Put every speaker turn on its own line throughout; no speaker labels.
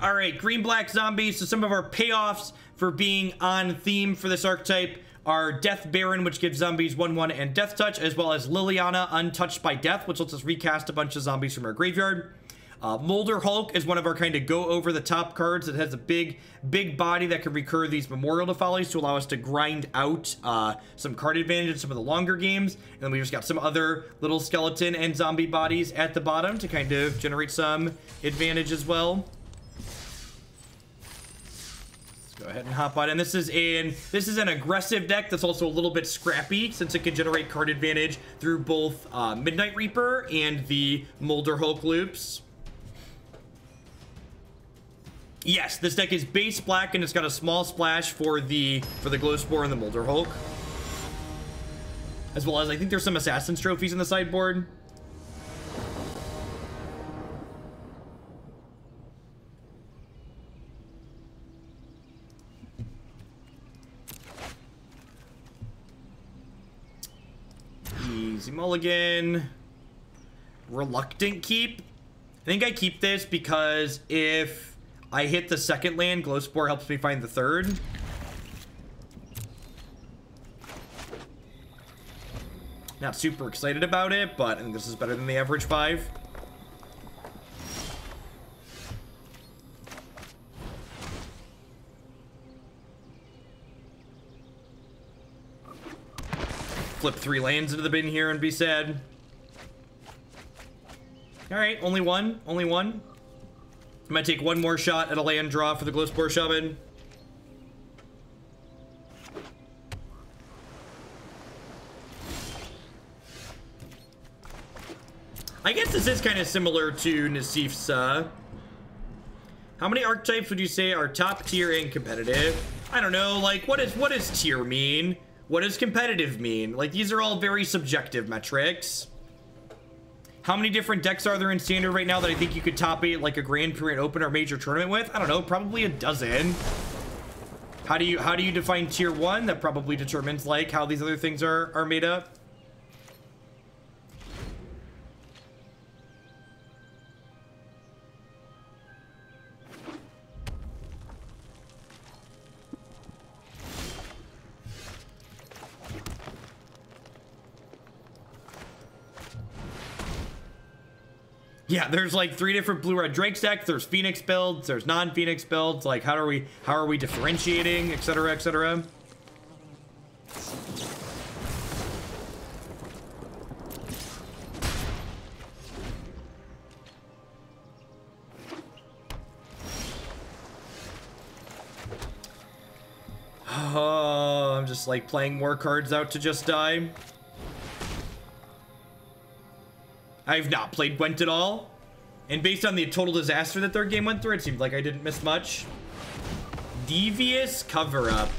All right, green-black zombies. So some of our payoffs for being on theme for this archetype are Death Baron, which gives zombies 1/1 and Death Touch, as well as Liliana, Untouched by Death, which lets us recast a bunch of zombies from our graveyard. Molderhulk is one of our kind of go over the top cards. It has a big body that can recur these Memorial to Follies to allow us to grind out some card advantage in some of the longer games. And then we just got some other little skeleton and zombie bodies at the bottom to kind of generate some advantage as well. Let's go ahead and hop on. And this is an aggressive deck that's also a little bit scrappy, since it can generate card advantage through both Midnight Reaper and the Molderhulk loops. Yes, this deck is base black, and it's got a small splash for the Glowspore and the Molderhulk. As well as, I think there's some Assassin's Trophies in the sideboard. Easy mulligan. Reluctant keep. I think I keep this because if I hit the second land, Glowspore helps me find the third. Not super excited about it, but I think this is better than the average 5. Flip 3 lands into the bin here and be sad. Alright, only one. Only one. I'm gonna take one more shot at a land draw for the Glowspore Shaman. I guess this is kind of similar to Nassif's. How many archetypes would you say are top tier and competitive? I don't know, like, what does tier mean? What does competitive mean? Like, these are all very subjective metrics. How many different decks are there in Standard right now that I think you could top 8 like a Grand Prix Open or major tournament with? I don't know, probably a dozen. How do you define tier 1? That probably determines like how these other things are made up. Yeah, there's like 3 different blue-red Drake decks. There's Phoenix builds, there's non-Phoenix builds. Like, how are we differentiating, etc., etc. Oh, I'm just like playing more cards out to just die. I've not played Gwent at all, and based on the total disaster that their game went through, it seemed like I didn't miss much. Devious Cover-Up.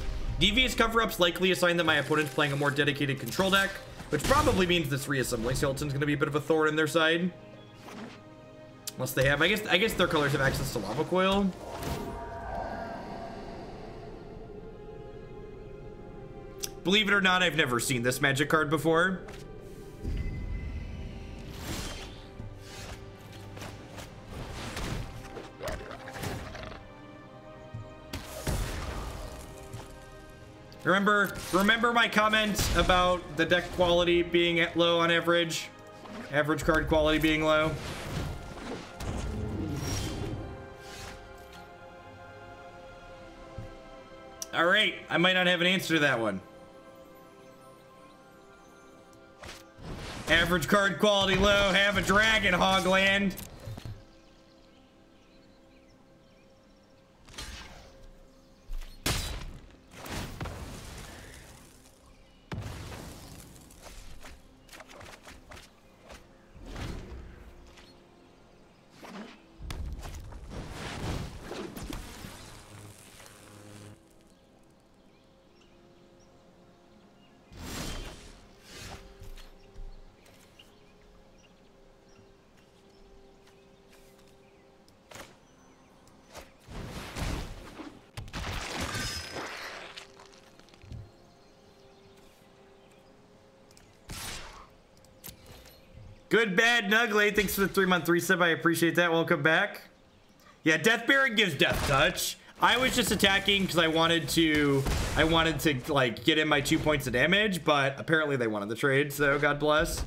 Devious Cover-Up's likely a sign that my opponent's playing a more dedicated control deck, which probably means this Reassembling Skeleton's going to be a bit of a thorn in their side. Unless they have, I guess their colors have access to Lava Coil. Believe it or not, I've never seen this Magic card before. Remember my comment about the deck quality being at low on average? Average card quality being low? Alright, I might not have an answer to that one. Average card quality low, have a Dragon Hogland. Good, bad, and ugly. Thanks for the 3-month resub. I appreciate that. Welcome back. Yeah, Death Baron gives Death Touch. I was just attacking because I wanted to like get in my 2 points of damage, but apparently they wanted the trade, so God bless.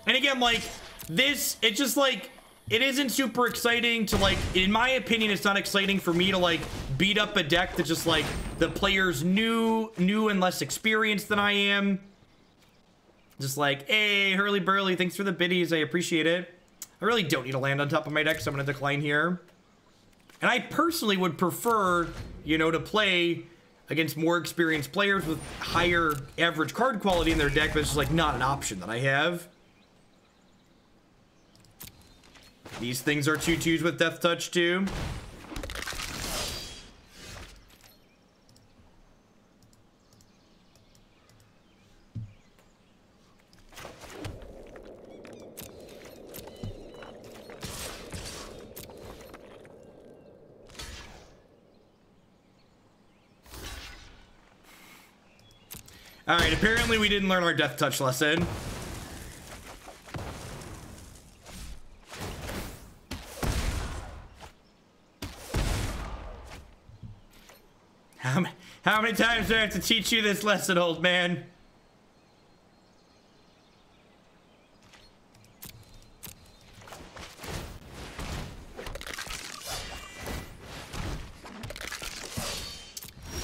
And again, like this, it's just like, it isn't super exciting to like, in my opinion, it's not exciting for me to like beat up a deck that just like the player's new and less experienced than I am. Just like, hey, Hurly Burly, thanks for the biddies. I appreciate it. I really don't need to land on top of my deck, so I'm going to decline here. And I personally would prefer, you know, to play against more experienced players with higher average card quality in their deck, but it's just like not an option that I have. These things are 2/2s with Death Touch too. All right, apparently we didn't learn our Death Touch lesson. How many times do I have to teach you this lesson, old man?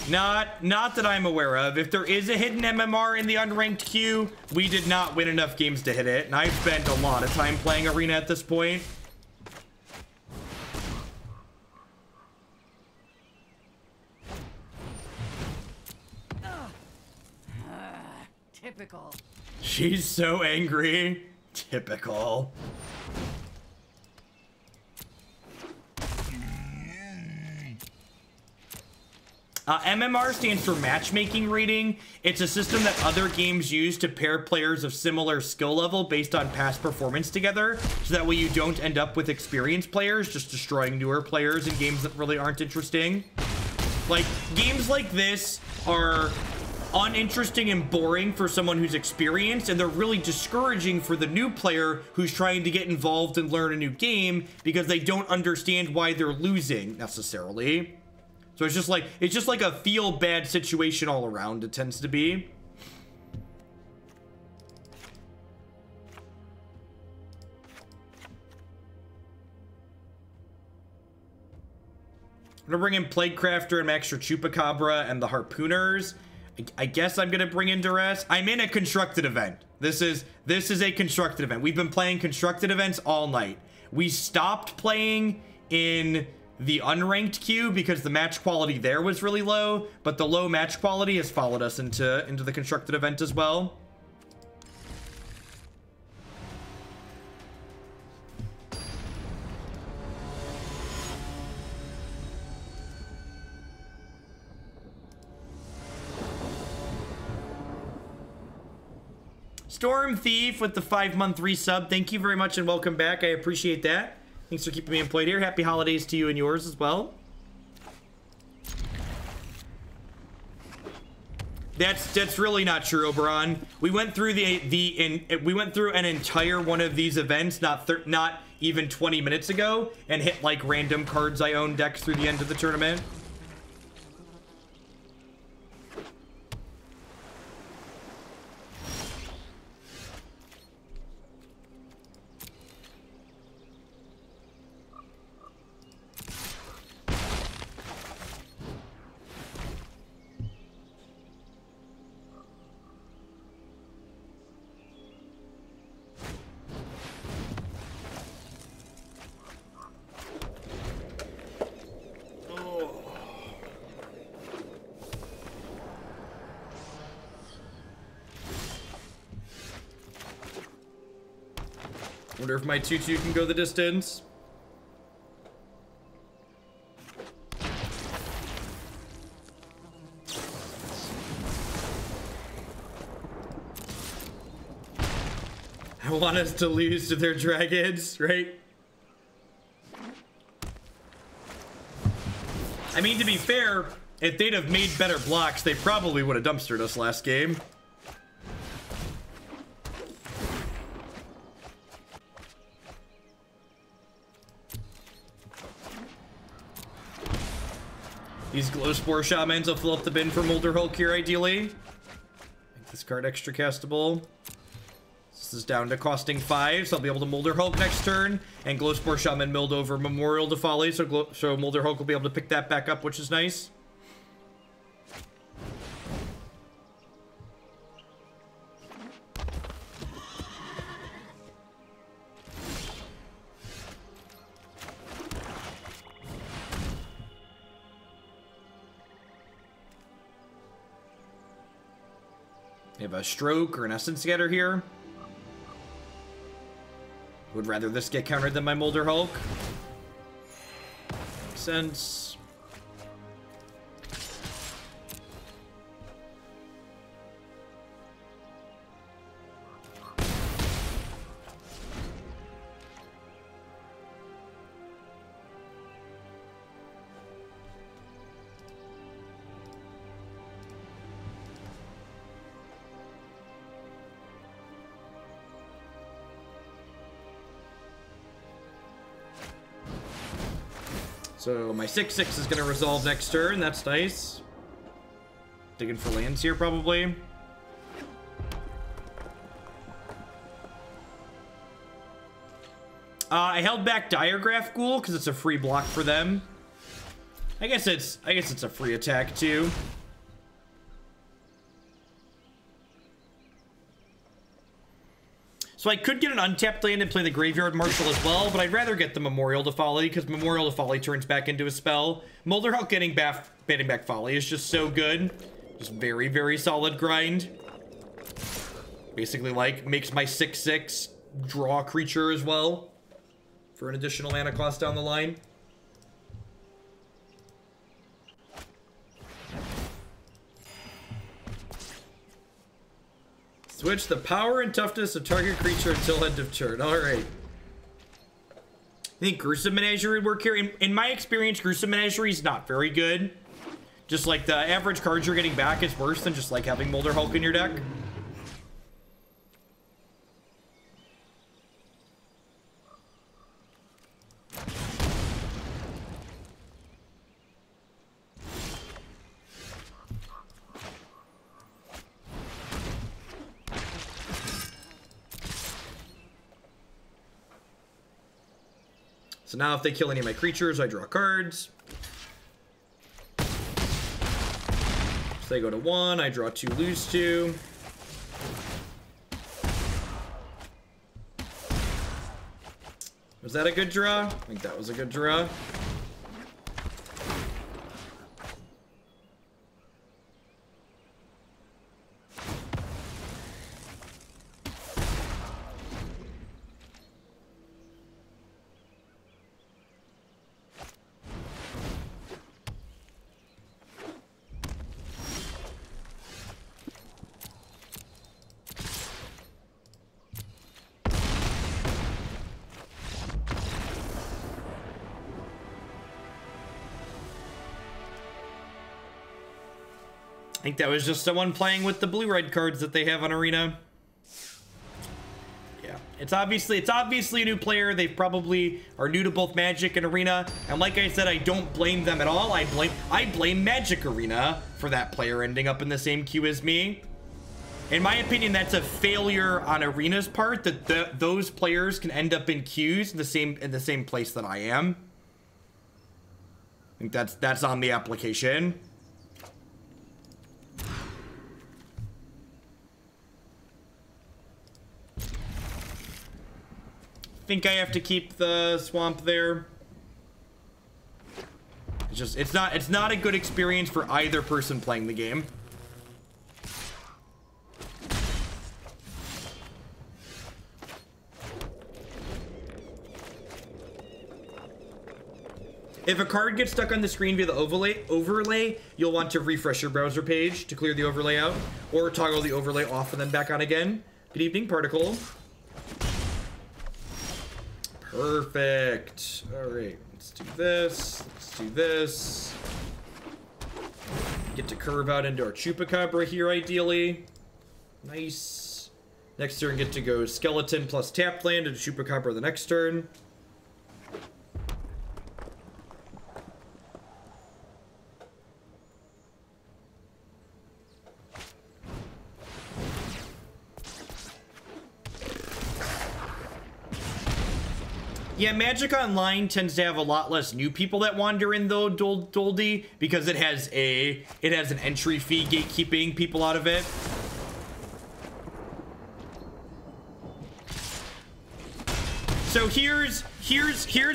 Not that I'm aware of. If there is a hidden MMR in the unranked queue, we did not win enough games to hit it, and I've spent a lot of time playing Arena at this point.
Typical.
She's so angry. Typical. MMR stands for matchmaking rating. It's a system that other games use to pair players of similar skill level based on past performance together, so that way you don't end up with experienced players just destroying newer players in games that really aren't interesting. Like, games like this are uninteresting and boring for someone who's experienced, and they're really discouraging for the new player who's trying to get involved and learn a new game because they don't understand why they're losing necessarily. So it's just like a feel bad situation all around, it tends to be. I'm gonna bring in Plaguecrafter and Extra Chupacabra and the Harpooners. I guess I'm gonna bring in Duress. I'm in a constructed event. This is a constructed event. We've been playing constructed events all night. We stopped playing in the unranked queue because the match quality there was really low, but the low match quality has followed us into the constructed event as well. Storm Thief with the 5-month resub. Thank you very much and welcome back. I appreciate that. Thanks for keeping me employed here. Happy holidays to you and yours as well. That's really not true, Oberon. We went through we went through an entire one of these events not even 20 minutes ago and hit like random cards I own decks through the end of the tournament. Wonder if my 2/2 can go the distance. I want us to lose to their dragons, right? I mean, to be fair, if they'd have made better blocks, they probably would have dumpstered us last game. These Glowspore Shamans will fill up the bin for Molderhulk here, ideally. Make this card extra castable. This is down to costing 5, so I'll be able to Molderhulk next turn. And Glowspore Shaman milled over Memorial to Folly, so Molderhulk will be able to pick that back up, which is nice. We have a Stroke or an Essence Scatter here. Would rather this get countered than my Molderhulk. Makes sense. So my 6/6 is going to resolve next turn. That's nice. Digging for lands here, probably. I held back Diregraf Ghoul because it's a free block for them. I guess it's a free attack too. So I could get an untapped land and play the Graveyard Marshal as well, but I'd rather get the Memorial to Folly, because Memorial to Folly turns back into a spell. Molderhulk getting back Folly is just so good. Just very, very solid grind. Basically, like, makes my 6/6 draw a creature as well, for an additional mana cost down the line. Switch the power and toughness of target creature until end of turn. Alright. I think Gruesome Menagerie would work here. In my experience, Gruesome Menagerie is not very good. Just like the average cards you're getting back is worse than just like having Molderhulk in your deck. So now if they kill any of my creatures, I draw cards. So they go to 1, I draw 2, lose 2. Was that a good draw? I think that was a good draw. I think that was just someone playing with the blue-red cards that they have on Arena. Yeah, it's obviously a new player. They probably are new to both Magic and Arena. And like I said, I don't blame them at all. I blame Magic Arena for that player ending up in the same queue as me. In my opinion, that's a failure on Arena's part, that those players can end up in queues in the same place that I am. I think that's on the application. Think I have to keep the swamp there. It's not a good experience for either person playing the game. If a card gets stuck on the screen via the overlay, you'll want to refresh your browser page to clear the overlay out, or toggle the overlay off and then back on again. Good evening, Particle. Perfect. All right, let's do this. Let's do this. Get to curve out into our Chupacabra here, ideally. Nice. Next turn, get to go Skeleton plus tapped land and Chupacabra the next turn. Yeah, Magic Online tends to have a lot less new people that wander in though, Doldy, because it has an entry fee gatekeeping people out of it. So here's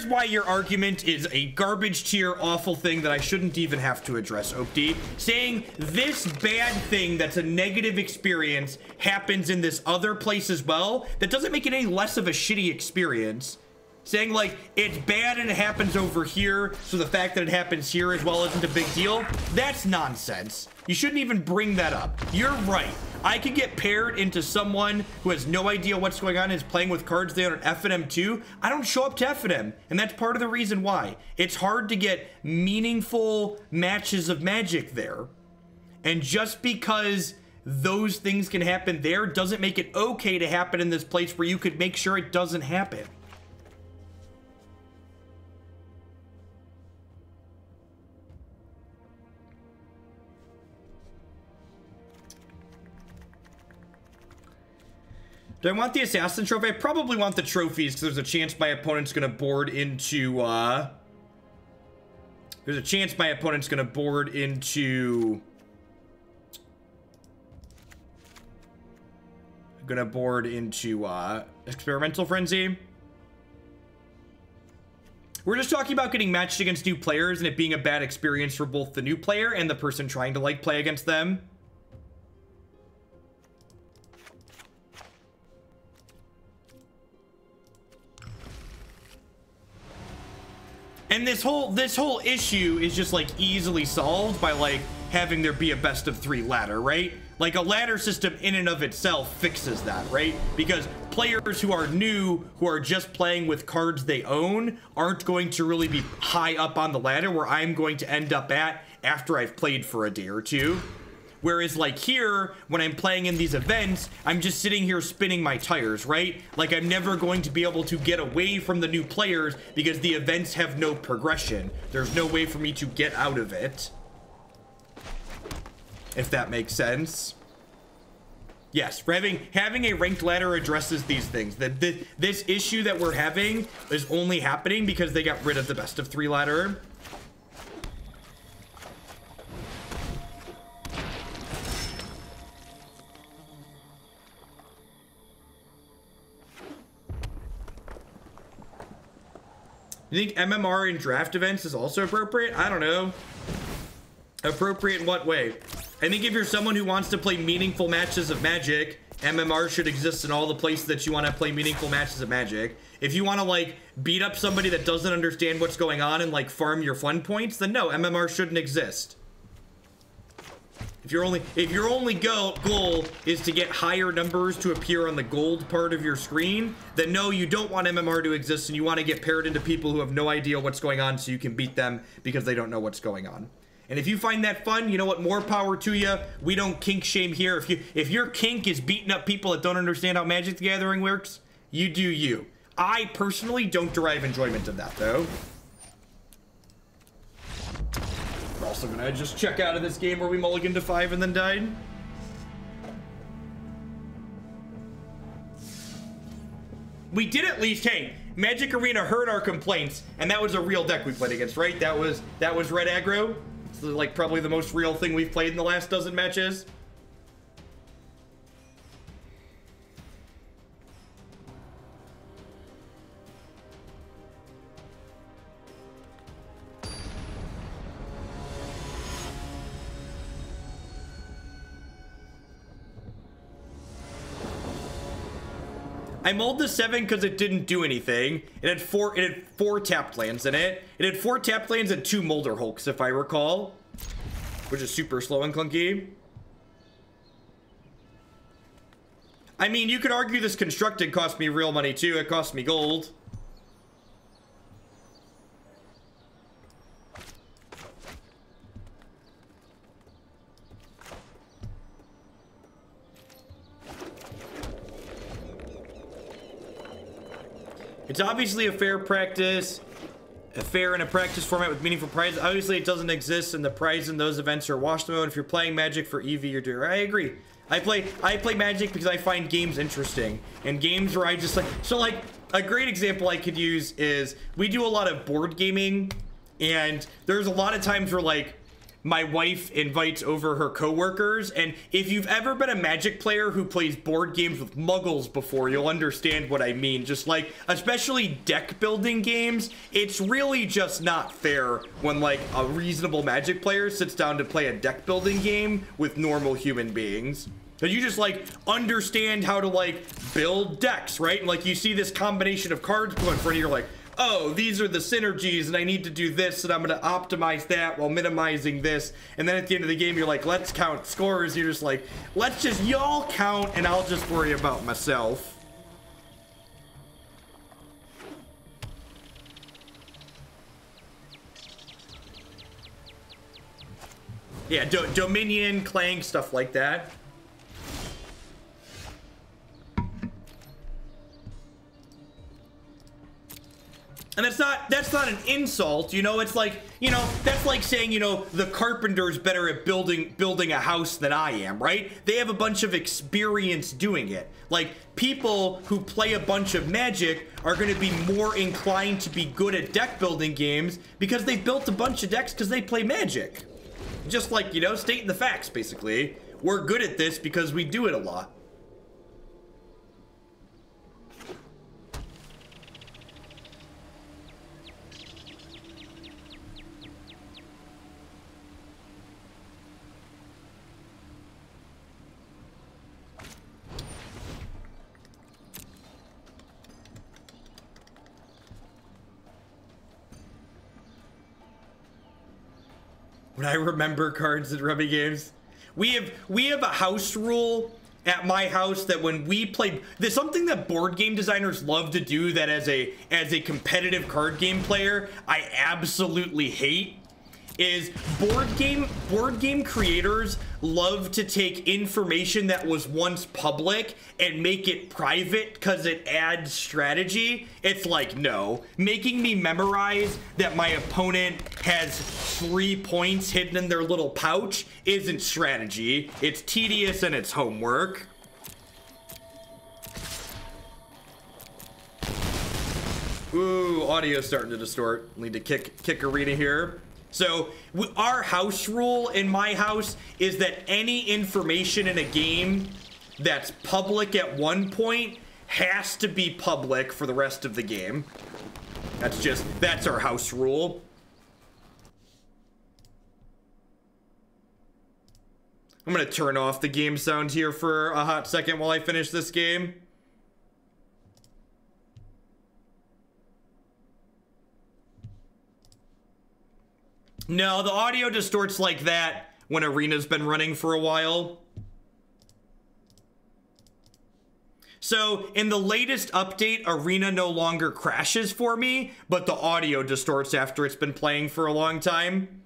why your argument is a garbage tier awful thing that I shouldn't even have to address, Opti. Saying this bad thing that's a negative experience happens in this other place as well, that doesn't make it any less of a shitty experience. Saying like it's bad and it happens over here, so the fact that it happens here as well isn't a big deal, that's nonsense. You shouldn't even bring that up. You're right. I could get paired into someone who has no idea what's going on and is playing with cards they own at FNM too. I don't show up to FNM, and that's part of the reason why. It's hard to get meaningful matches of Magic there. And just because those things can happen there doesn't make it okay to happen in this place where you could make sure it doesn't happen. Do I want the Assassin Trophy? I probably want the trophies because there's a chance my opponent's going to board into, there's a chance my opponent's going to board into... Experimental Frenzy. We're just talking about getting matched against new players and it being a bad experience for both the new player and the person trying to, like, play against them. And this whole issue is just like easily solved by like having there be a best of 3 ladder, right? Like a ladder system in and of itself fixes that, right? Because players who are new, who are just playing with cards they own, aren't going to really be high up on the ladder where I'm going to end up at after I've played for a day or two. Whereas like here, when I'm playing in these events, I'm just sitting here spinning my tires, right? Like I'm never going to be able to get away from the new players because the events have no progression. There's no way for me to get out of it. If that makes sense. Yes, having a ranked ladder addresses these things. This issue that we're having is only happening because they got rid of the best of 3 ladder. You think MMR in draft events is also appropriate? I don't know. Appropriate in what way? I think if you're someone who wants to play meaningful matches of Magic, MMR should exist in all the places that you want to play meaningful matches of Magic. If you want to like beat up somebody that doesn't understand what's going on and like farm your fun points, then no, MMR shouldn't exist. If your only goal is to get higher numbers to appear on the gold part of your screen, then no, you don't want MMR to exist and you want to get paired into people who have no idea what's going on so you can beat them because they don't know what's going on. And if you find that fun, you know what, more power to you. We don't kink shame here. If your kink is beating up people that don't understand how Magic the Gathering works, you do you. I personally don't derive enjoyment of that though. We're also gonna just check out of this game where we mulliganed to 5 and then died. We did at least, hey, Magic Arena heard our complaints, and that was a real deck we played against, right? That was red aggro. It's like probably the most real thing we've played in the last dozen matches. I mulled the 7 because it didn't do anything. It had four tapped lands in it. It had 4 tapped lands and 2 Molderhulks, if I recall, which is super slow and clunky. I mean, you could argue this constructed cost me real money too. It cost me gold. It's obviously a fair practice, a fair and a practice format with meaningful prizes. Obviously, it doesn't exist, and the prize in those events are wash mode. If you're playing Magic for EV, you're doing. I agree. I play Magic because I find games interesting, and games where I just like, so like a great example I could use is we do a lot of board gaming, and there's a lot of times where like my wife invites over her coworkers, and if you've ever been a Magic player who plays board games with muggles before, you'll understand what I mean. Just like, especially deck building games, it's really just not fair when like a reasonable Magic player sits down to play a deck building game with normal human beings. And you just like understand how to like build decks, right? And like you see this combination of cards go in front of you, you're like, oh, these are the synergies, and I need to do this, and I'm going to optimize that while minimizing this. And then at the end of the game, you're like, let's count scores. You're just like, let's just y'all count, and I'll just worry about myself. Yeah, Dominion, Clank, stuff like that. And that's not an insult, you know. It's like, you know, that's like saying, you know, the carpenter's better at building a house than I am, right? They have a bunch of experience doing it. Like, people who play a bunch of Magic are going to be more inclined to be good at deck building games because they built a bunch of decks because they play Magic. Just like, you know, stating the facts, basically. We're good at this because we do it a lot. When I remember cards in Rummy games, we have a house rule at my house that when we play, there's something that board game designers love to do that as a competitive card game player I absolutely hate, is board game creators love to take information that was once public and make it private because it adds strategy. It's like, no, making me memorize that my opponent has 3 points hidden in their little pouch isn't strategy. It's tedious and it's homework. Ooh, audio's starting to distort. Need to kick arena here. So our house rule in my house is that any information in a game that's public at one point has to be public for the rest of the game. That's our house rule. I'm gonna turn off the game sound here for a hot second while I finish this game. No, the audio distorts like that when Arena's been running for a while. So in the latest update, Arena no longer crashes for me, but the audio distorts after it's been playing for a long time.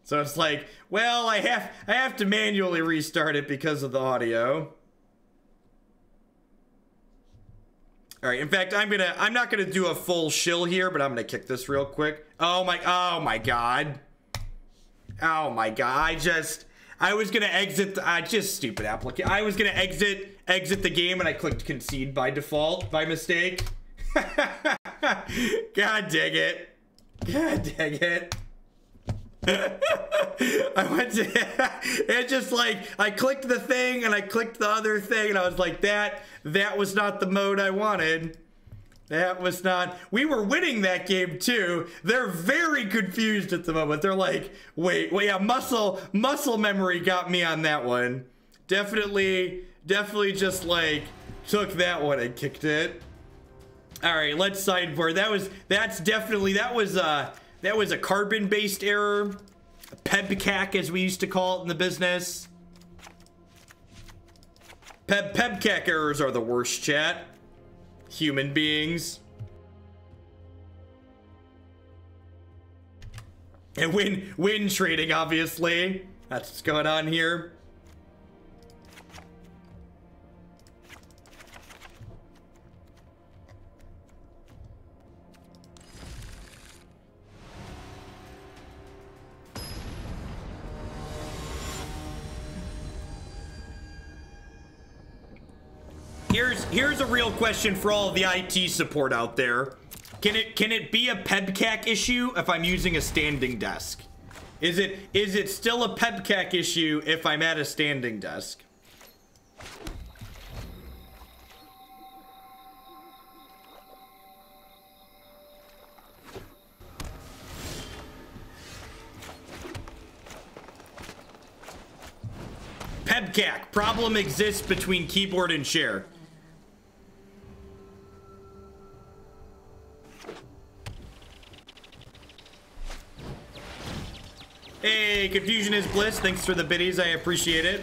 So it's like, well, I have to manually restart it because of the audio. All right, in fact, I'm not gonna do a full shill here, but I'm gonna kick this real quick. Oh my god. Oh my god, I was gonna exit, just stupid applicant. I was gonna exit the game and I clicked concede by default, by mistake. God dang it. God dang it. I went to, it just like, I clicked the thing and I clicked the other thing and I was like, that was not the mode I wanted. That was not, we were winning that game too. They're very confused at the moment. They're like, wait, yeah, muscle memory got me on that one. Definitely just like took that one and kicked it. All right, let's sideboard. That was a carbon-based error. A pebcac, as we used to call it in the business. Pebcac errors are the worst, chat. Human beings. And win trading, obviously. That's what's going on here. Here's a real question for all of the IT support out there. Can it be a pebcac issue if I'm using a standing desk? Is it still a pebcac issue if I'm at a standing desk? Pebcac, problem exists between keyboard and chair. Hey, confusion is bliss. Thanks for the biddies. I appreciate it.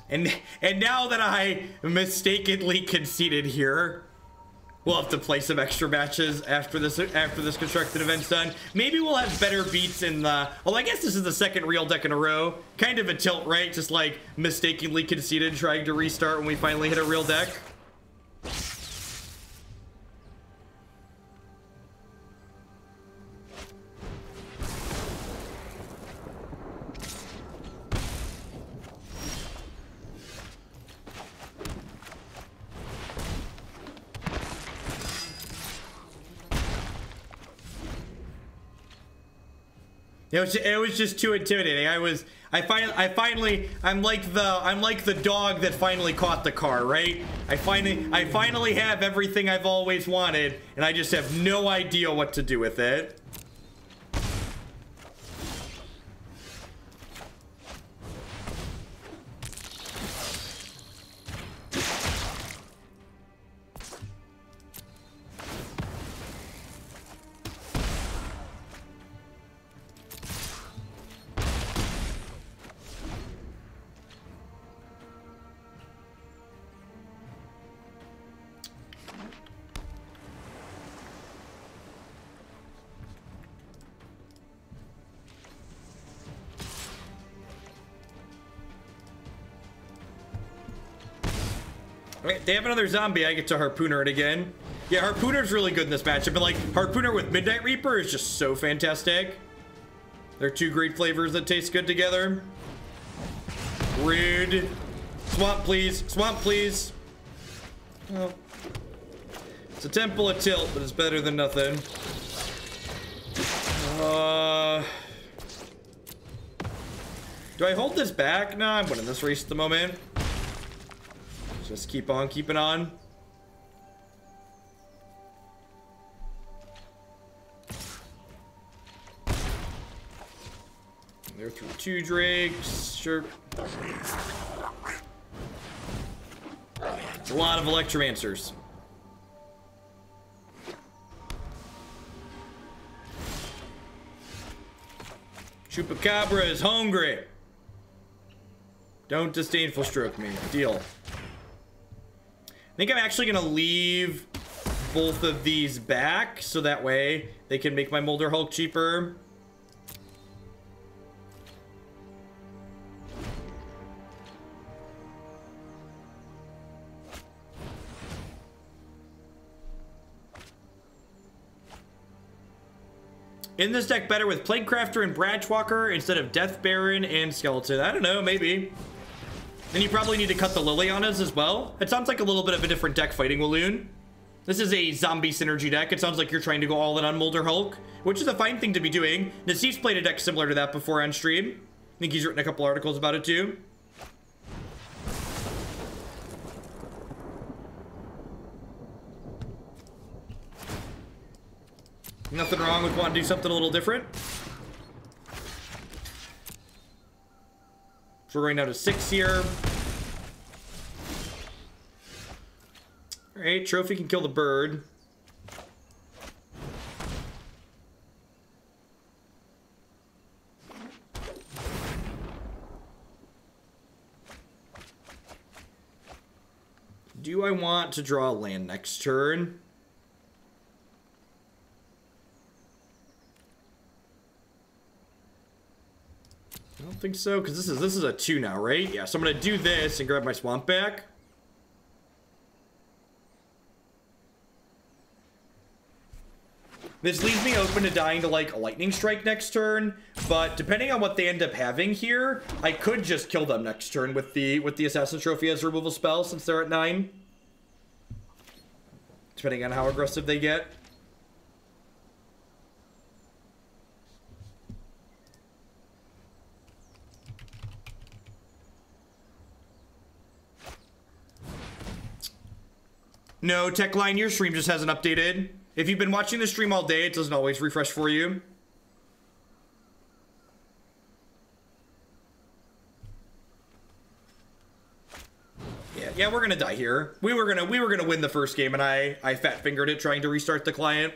And now that I mistakenly conceded here, we'll have to play some extra matches after this constructed event's done. Maybe we'll have better beats in the... Well, I guess this is the second real deck in a row. Kind of a tilt, right? Just like mistakenly conceded trying to restart when we finally hit a real deck. It was just too intimidating. I'm like the dog that finally caught the car, right? I finally have everything I've always wanted, and I just have no idea what to do with it. Alright, they have another zombie. I get to Harpooner it again. Yeah, Harpooner's really good in this matchup, but like, Harpooner with Midnight Reaper is just so fantastic. They're two great flavors that taste good together. Rude. Swamp, please. Swamp, please. Well, it's a Temple of Tilt, but it's better than nothing. Do I hold this back? No, I'm winning this race at the moment. Just keep on keeping on. They're through two drakes. Sure. It's a lot of Electromancers. Chupacabra is hungry. Don't disdainful stroke me. Deal. I think I'm actually gonna leave both of these back so that way they can make my Molderhulk cheaper. In this deck, better with Plaguecrafter and Branchwalker instead of Death Baron and Skeleton. I don't know, maybe. Then you probably need to cut the Lilianas as well. It sounds like a little bit of a different deck fighting Walloon. This is a zombie synergy deck. It sounds like you're trying to go all in on Molderhulk, which is a fine thing to be doing. Naseef's played a deck similar to that before on stream. I think he's written a couple articles about it too. Nothing wrong with wanting to do something a little different. So we're going down to 6 here. Alright, Trophy can kill the bird. Do I want to draw a land next turn? I don't think so, because this is a 2 now, right? Yeah, so I'm gonna do this and grab my swamp back. This leaves me open to dying to, like, a lightning strike next turn, but depending on what they end up having here, I could just kill them next turn with the Assassin Trophy as a removal spell, since they're at 9. Depending on how aggressive they get. No, Techline, your stream just hasn't updated. If you've been watching the stream all day, it doesn't always refresh for you. Yeah, we're gonna die here. We were gonna win the first game, and I fat fingered it trying to restart the client.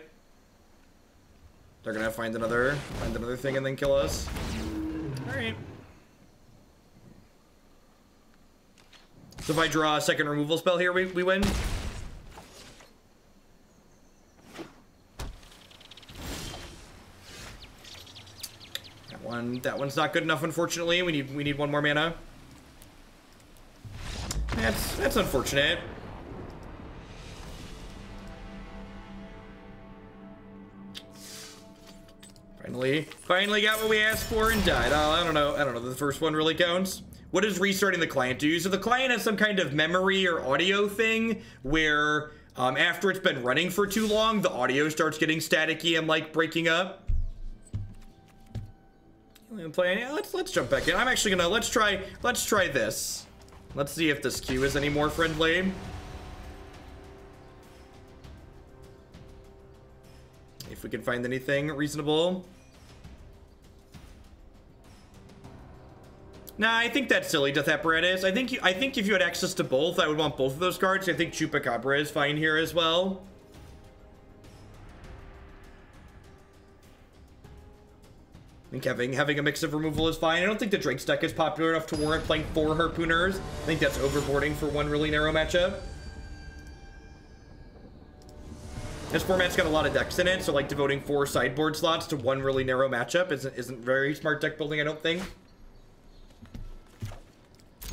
They're gonna find another thing and then kill us. All right. So if I draw a second removal spell here, we win. That one's not good enough, unfortunately. We need one more mana. That's unfortunate. Finally got what we asked for and died. Oh, I don't know. The first one really counts. What does restarting the client do? So the client has some kind of memory or audio thing where after it's been running for too long, the audio starts getting staticky and like breaking up. Yeah, let's jump back in. I'm actually gonna let's try this. Let's see if this queue is any more friendly. If we can find anything reasonable. Nah, I think that's silly, Death Apparatus. I think if you had access to both, I would want both of those cards. I think Chupacabra is fine here as well. I think having a mix of removal is fine. I don't think the Drake's deck is popular enough to warrant playing 4 Harpooners. I think that's overboarding for one really narrow matchup. This format's got a lot of decks in it, so like devoting 4 sideboard slots to one really narrow matchup isn't very smart deck building, I don't think.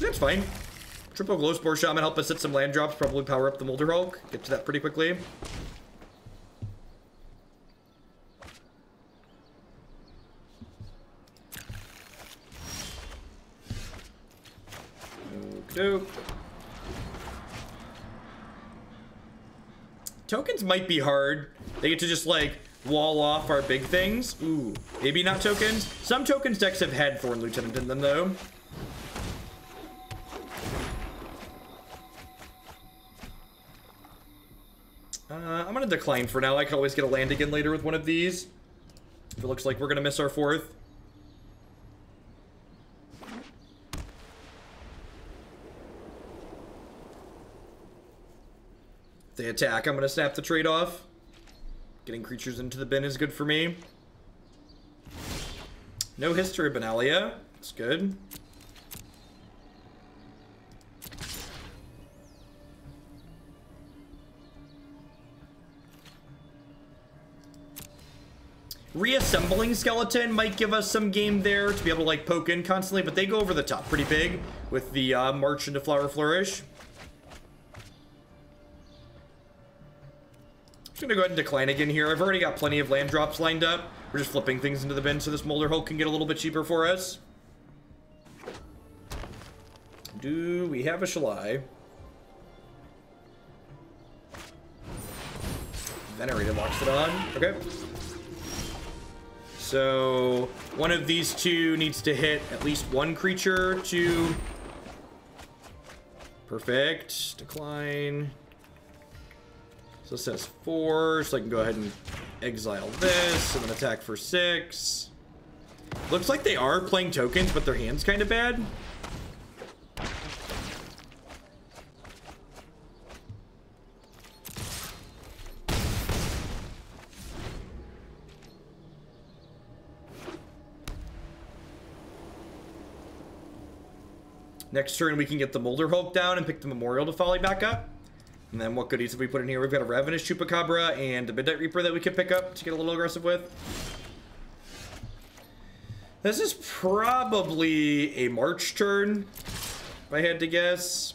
That's fine. Triple Glowspore Shaman help us hit some land drops, probably power up the Molderhulk. Get to that pretty quickly. Dope. Tokens might be hard. They get to just like wall off our big things. Ooh, maybe not tokens. Some tokens decks have had Thorn Lieutenant in them though. I'm gonna decline for now. I can always get a land again later with one of these. If it looks like we're gonna miss our 4th. If they attack, I'm gonna snap the trade off. Getting creatures into the bin is good for me. No history of Benalia. That's good. Reassembling Skeleton might give us some game there to be able to like poke in constantly, but they go over the top pretty big with the March into Flower Flourish. I'm just gonna go ahead and decline again here. I've already got plenty of land drops lined up. We're just flipping things into the bin so this Molderhulk can get a little bit cheaper for us. Do we have a Shalai? Venerated locks it on. Okay. So one of these two needs to hit at least one creature to... Perfect. Decline. So it says 4, so I can go ahead and exile this and then attack for 6. Looks like they are playing tokens, but their hand's kind of bad. Next turn, we can get the Molderhulk down and pick the Memorial to Folly back up. And then what goodies have we put in here? We've got a Ravenous Chupacabra and a Midnight Reaper that we could pick up to get a little aggressive with. This is probably a March turn, if I had to guess.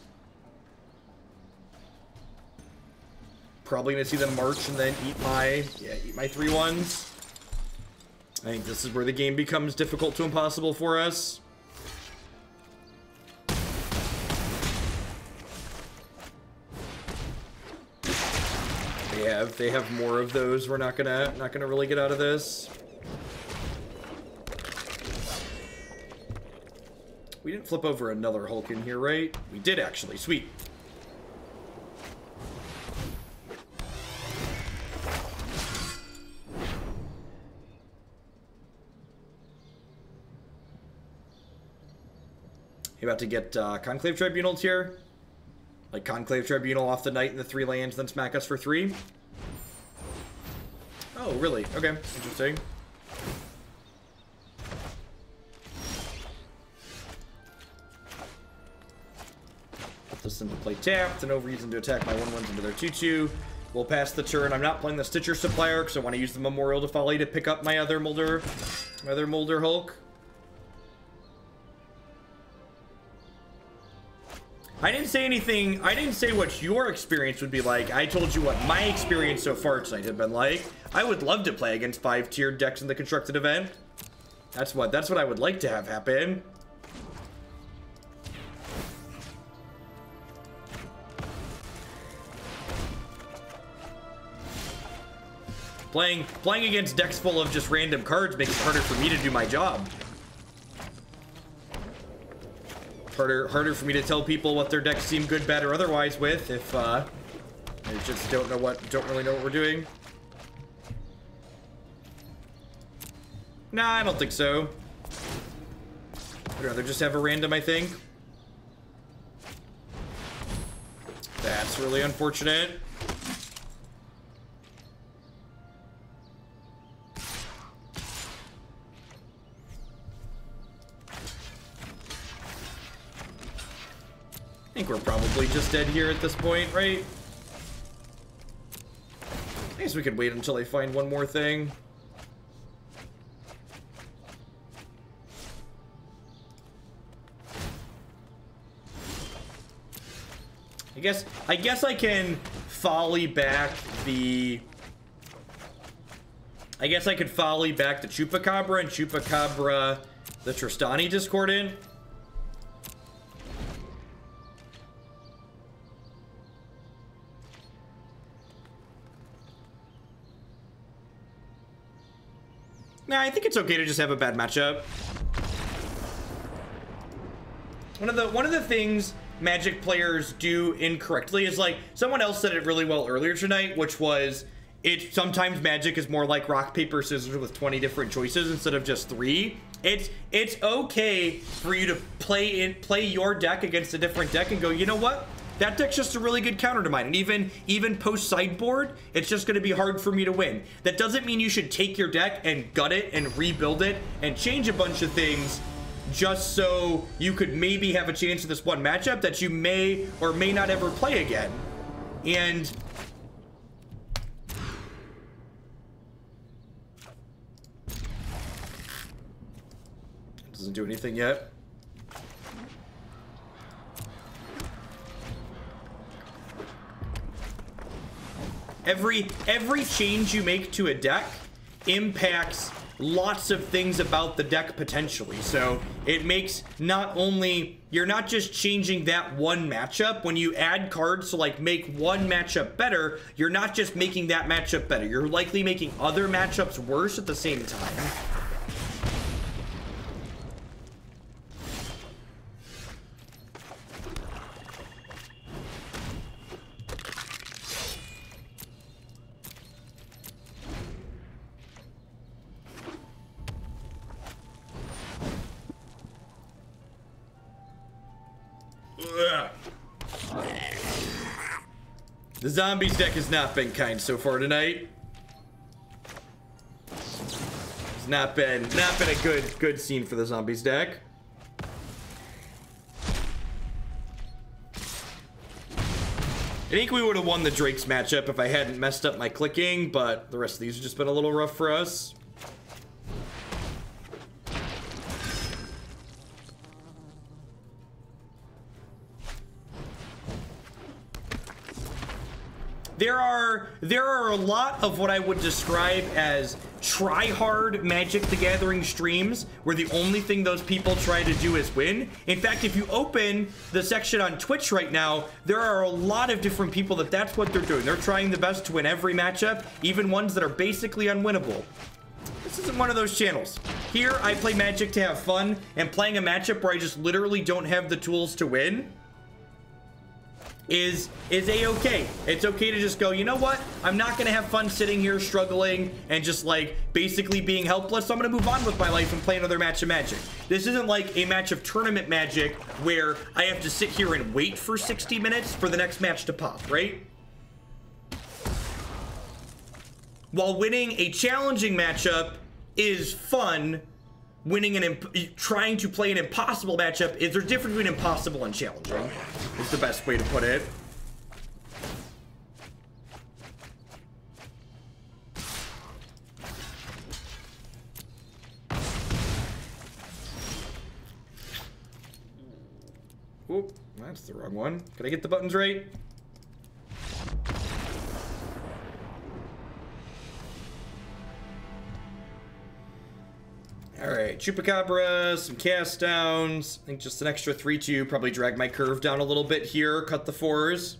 probably gonna see them march and then eat my 3/1s. I think this is where the game becomes difficult to impossible for us. They have more of those. We're not gonna really get out of this. We didn't flip over another Hulk in here, right? We did actually. Sweet. You about to get Conclave Tribunals here? Like Conclave Tribunal off the Knight and the 3 lands, then smack us for 3? Oh, really? Okay, interesting. Put this into play tapped, no reason to attack my 1/1s into their 2/2. We'll pass the turn. I'm not playing the Stitcher Supplier because I want to use the Memorial to Folly to pick up my other Molderhulk. I didn't say anything. I didn't say what your experience would be like. I told you what my experience so far tonight had been like. I would love to play against 5-tiered decks in the constructed event. That's what I would like to have happen. Playing against decks full of just random cards makes it harder for me to do my job. Harder for me to tell people what their decks seem good, bad, or otherwise with if they just don't really know what we're doing. Nah, I don't think so. I'd rather just have a random, I think. That's really unfortunate. I think we're probably just dead here at this point, right? I guess we could wait until they find one more thing. I guess I can Folly back the... I guess I could Folly back the Chupacabra and Chupacabra the Tristani Discordant. Nah, I think it's okay to just have a bad matchup. One of the things Magic players do incorrectly is, like, someone else said it really well earlier tonight, which was sometimes Magic is more like rock, paper, scissors with 20 different choices instead of just 3. It's okay for you to play your deck against a different deck and go, you know what? That deck's just a really good counter to mine. And even post sideboard, it's just going to be hard for me to win. That doesn't mean you should take your deck and gut it and rebuild it and change a bunch of things just so you could maybe have a chance at this one matchup that you may or may not ever play again. And doesn't do anything yet. Every change you make to a deck impacts lots of things about the deck potentially. So it makes you're not just changing that one matchup. When you add cards to like make one matchup better, you're not just making that matchup better. You're likely making other matchups worse at the same time. The zombies deck has not been kind so far tonight. It's not been a good scene for the zombies deck. I think we would have won the Drakes matchup if I hadn't messed up my clicking, but the rest of these have just been a little rough for us. there are a lot of what I would describe as try-hard Magic the Gathering streams where the only thing those people try to do is win. In fact, if you open the section on Twitch right now, there are a lot of different people that's what they're doing. They're trying the best to win every matchup, even ones that are basically unwinnable. This isn't one of those channels. Here, I play Magic to have fun, and playing a matchup where I just literally don't have the tools to win is a-okay. It's okay to just go, you know what? I'm not gonna have fun sitting here struggling and just like basically being helpless, so I'm gonna move on with my life and play another match of Magic. This isn't like a match of tournament Magic where I have to sit here and wait for 60 minutes for the next match to pop, right? While winning a challenging matchup is fun, trying to play an impossible matchup is there's a difference between impossible and challenging. Is the best way to put it. Oop, that's the wrong one. Can I get the buttons right? Alright, Chupacabra, some cast downs. I think just an extra 3-2. Probably drag my curve down a little bit here. Cut the 4s.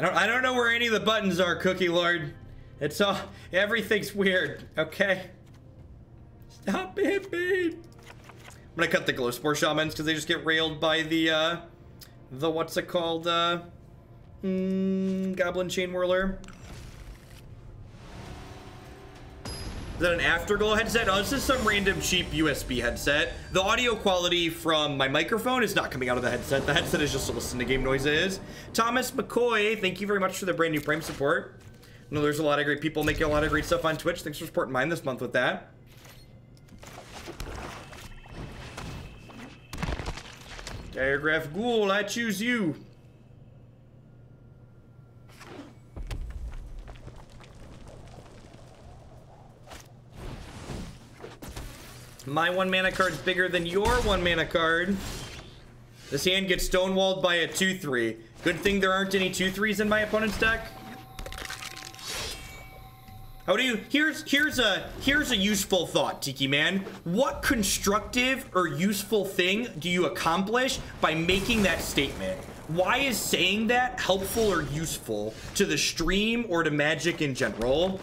I don't know where any of the buttons are, Cookie Lord. It's all... Everything's weird, okay? Stop it, babe. I'm gonna cut the Glowspore Shamans because they just get railed by the what's it called? Goblin Chain Whirler. Is that an Afterglow headset? Oh, this is some random cheap USB headset. The audio quality from my microphone is not coming out of the headset. The headset is just to listen to game noises. Thomas McCoy, thank you very much for the brand new Prime support. I know there's a lot of great people making a lot of great stuff on Twitch. Thanks for supporting mine this month with that. Diregraf Ghoul, I choose you. My 1 mana card's bigger than your 1 mana card. This hand gets stonewalled by a 2-3. Good thing there aren't any 2-3s in my opponent's deck. How do you... Here's a useful thought, Tiki Man. What constructive or useful thing do you accomplish by making that statement? Why is saying that helpful or useful to the stream or to Magic in general?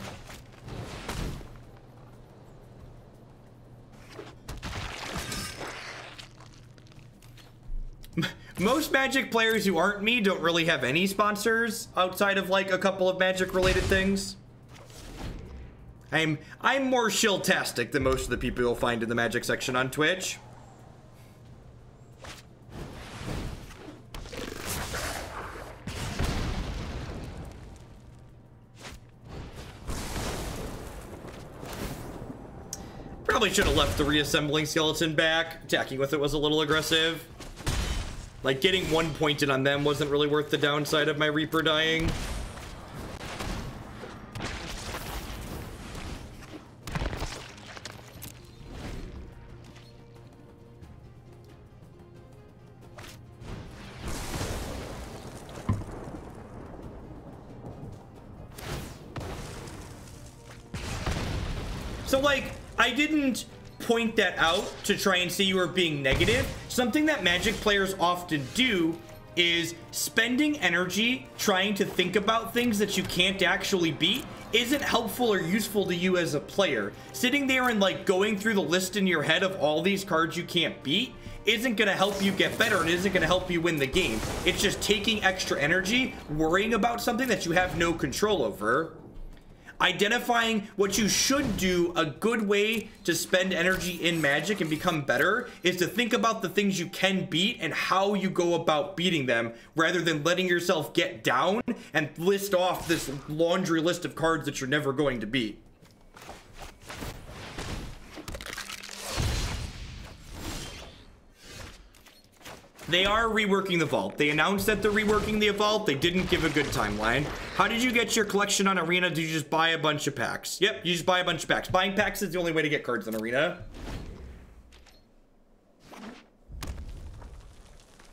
Most Magic players who aren't me don't really have any sponsors outside of like a couple of Magic related things. I'm more shill-tastic than most of the people you'll find in the Magic section on Twitch. Probably should have left the Reassembling Skeleton back. Attacking with it was a little aggressive. Like, getting 1 pointed on them wasn't really worth the downside of my Reaper dying. So, like, I didn't point that out to try and say you were being negative. Something that Magic players often do is spending energy trying to think about things that you can't actually beat isn't helpful or useful to you as a player. Sitting there and like going through the list in your head of all these cards you can't beat isn't going to help you get better and isn't going to help you win the game. It's just taking extra energy, worrying about something that you have no control over. Identifying what you should do, a good way to spend energy in Magic and become better is to think about the things you can beat and how you go about beating them, rather than letting yourself get down and list off this laundry list of cards that you're never going to beat. They are reworking the vault. They announced that they're reworking the vault. They didn't give a good timeline. How did you get your collection on Arena? Did you just buy a bunch of packs? Yep, you just buy a bunch of packs. Buying packs is the only way to get cards on Arena.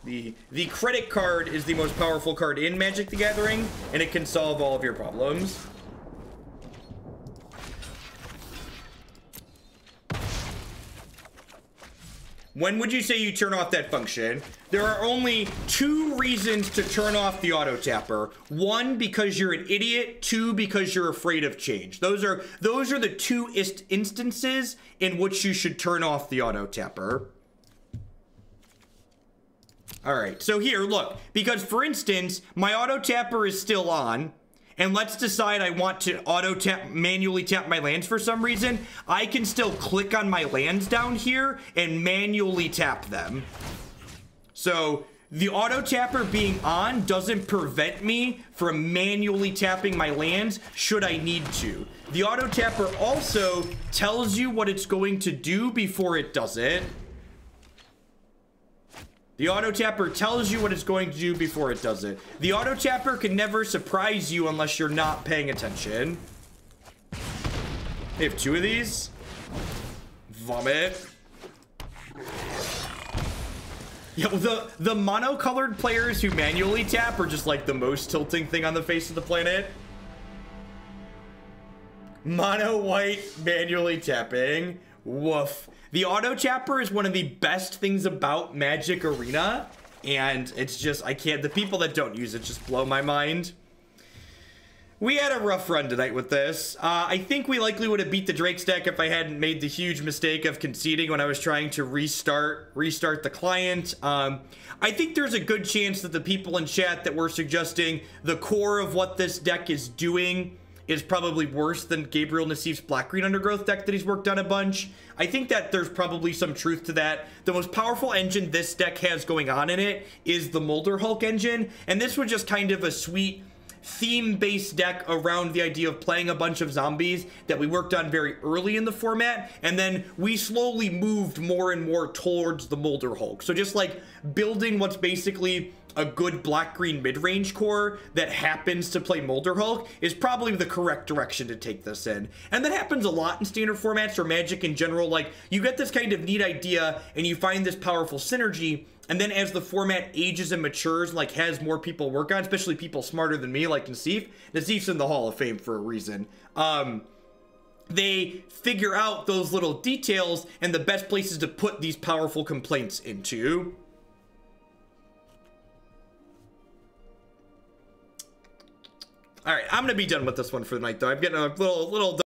The credit card is the most powerful card in Magic the Gathering, and it can solve all of your problems. When would you say you turn off that function? There are only 2 reasons to turn off the auto tapper. 1, because you're an idiot. 2, because you're afraid of change. Those are the 2 instances in which you should turn off the auto tapper. All right, so here, look, because for instance, my auto tapper is still on, and let's decide I want to manually tap my lands for some reason. I can still click on my lands down here and manually tap them. So the auto tapper being on doesn't prevent me from manually tapping my lands should I need to. The auto tapper also tells you what it's going to do before it does it. The auto tapper tells you what it's going to do before it does it. The auto tapper can never surprise you unless you're not paying attention. They have 2 of these. Vomit. Yeah, well, the mono-colored players who manually tap are just like the most tilting thing on the face of the planet. Mono-white manually tapping. Woof. The auto tapper is one of the best things about Magic Arena, and it's just, I can't, the people that don't use it just blow my mind. We had a rough run tonight with this. I think we likely would have beat the Drake's deck if I hadn't made the huge mistake of conceding when I was trying to restart the client. I think there's a good chance that the people in chat that were suggesting the core of what this deck is doing is probably worse than Gabriel Nassif's Black-Green Undergrowth deck that he's worked on a bunch. I think that there's probably some truth to that. The most powerful engine this deck has going on in it is the Molderhulk engine, and this was just kind of a sweet theme-based deck around the idea of playing a bunch of zombies that we worked on very early in the format, and then we slowly moved more and more towards the Molderhulk. So just like building what's basically a good black-green mid-range core that happens to play Molderhulk is probably the correct direction to take this in. And that happens a lot in standard formats or Magic in general. Like, you get this kind of neat idea and you find this powerful synergy, and then as the format ages and matures, like has more people work on, especially people smarter than me like Nassif. Nassif's in the Hall of Fame for a reason. They figure out those little details and the best places to put these powerful complaints into. All right, I'm gonna be done with this one for the night, though. I'm getting a little